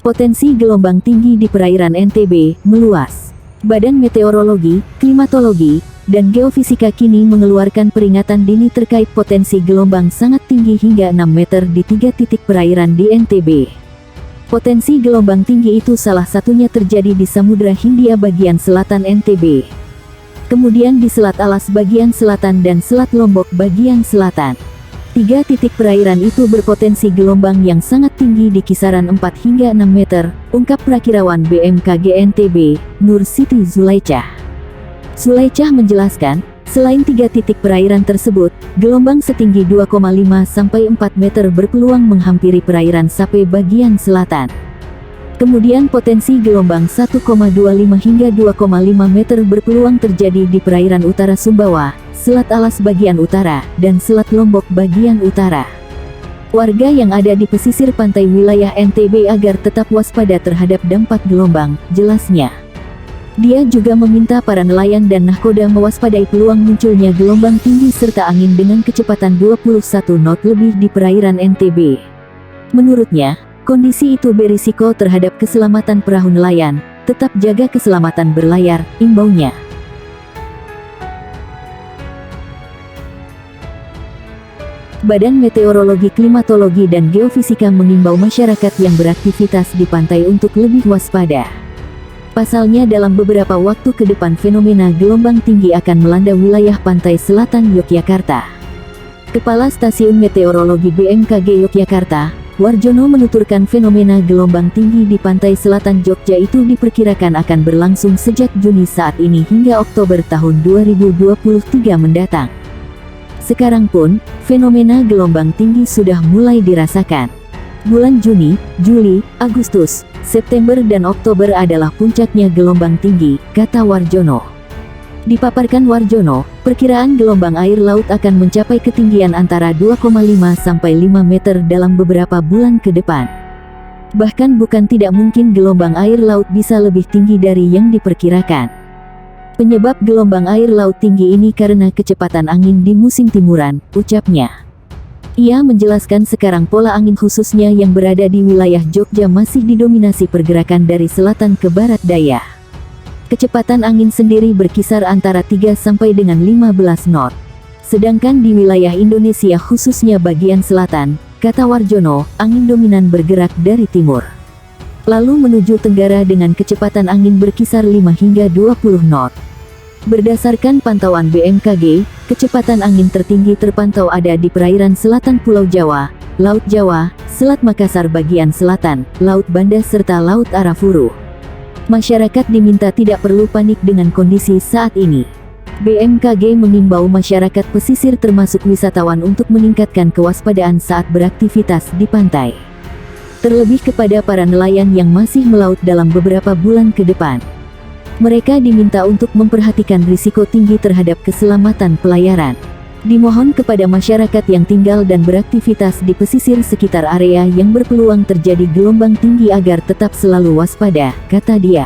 Potensi gelombang tinggi di perairan NTB meluas. Badan Meteorologi, Klimatologi, dan Geofisika kini mengeluarkan peringatan dini terkait potensi gelombang sangat tinggi hingga 6 meter di 3 titik perairan di NTB. Potensi gelombang tinggi itu salah satunya terjadi di Samudra Hindia bagian selatan NTB. Kemudian di Selat Alas bagian selatan dan Selat Lombok bagian selatan. 3 titik perairan itu berpotensi gelombang yang sangat tinggi di kisaran 4 hingga 6 meter, ungkap Prakirawan BMKG NTB, Nur Siti Zulaicah. Zulaicah menjelaskan, selain 3 titik perairan tersebut, gelombang setinggi 2,5 sampai 4 meter berpeluang menghampiri perairan Sape bagian selatan. Kemudian potensi gelombang 1,25 hingga 2,5 meter berpeluang terjadi di perairan utara Sumbawa, Selat Alas bagian utara, dan Selat Lombok bagian utara. Warga yang ada di pesisir pantai wilayah NTB agar tetap waspada terhadap dampak gelombang, jelasnya. Dia juga meminta para nelayan dan nahkoda mewaspadai peluang munculnya gelombang tinggi serta angin dengan kecepatan 21 knot lebih di perairan NTB. Menurutnya, kondisi itu berisiko terhadap keselamatan perahu nelayan. Tetap jaga keselamatan berlayar, imbaunya. Badan Meteorologi, Klimatologi, dan Geofisika mengimbau masyarakat yang beraktivitas di pantai untuk lebih waspada. Pasalnya dalam beberapa waktu ke depan fenomena gelombang tinggi akan melanda wilayah pantai selatan Yogyakarta. Kepala Stasiun Meteorologi BMKG Yogyakarta, Warjono menuturkan fenomena gelombang tinggi di pantai selatan Jogja itu diperkirakan akan berlangsung sejak Juni saat ini hingga Oktober tahun 2023 mendatang. Sekarang pun, fenomena gelombang tinggi sudah mulai dirasakan. Bulan Juni, Juli, Agustus, September dan Oktober adalah puncaknya gelombang tinggi, kata Warjono. Dipaparkan Warjono, perkiraan gelombang air laut akan mencapai ketinggian antara 2,5 sampai 5 meter dalam beberapa bulan ke depan. Bahkan bukan tidak mungkin gelombang air laut bisa lebih tinggi dari yang diperkirakan. Penyebab gelombang air laut tinggi ini karena kecepatan angin di musim timuran, ucapnya. Ia menjelaskan sekarang pola angin khususnya yang berada di wilayah Jogja masih didominasi pergerakan dari selatan ke barat daya. Kecepatan angin sendiri berkisar antara 3 sampai dengan 15 knot. Sedangkan di wilayah Indonesia khususnya bagian selatan, kata Warjono, angin dominan bergerak dari timur. Lalu menuju tenggara dengan kecepatan angin berkisar 5 hingga 20 knot. Berdasarkan pantauan BMKG, kecepatan angin tertinggi terpantau ada di perairan selatan Pulau Jawa, Laut Jawa, Selat Makassar bagian selatan, Laut Banda serta Laut Arafuru. Masyarakat diminta tidak perlu panik dengan kondisi saat ini. BMKG mengimbau masyarakat pesisir termasuk wisatawan untuk meningkatkan kewaspadaan saat beraktivitas di pantai. Terlebih kepada para nelayan yang masih melaut dalam beberapa bulan ke depan. Mereka diminta untuk memperhatikan risiko tinggi terhadap keselamatan pelayaran. Dimohon kepada masyarakat yang tinggal dan beraktivitas di pesisir sekitar area yang berpeluang terjadi gelombang tinggi agar tetap selalu waspada, kata dia.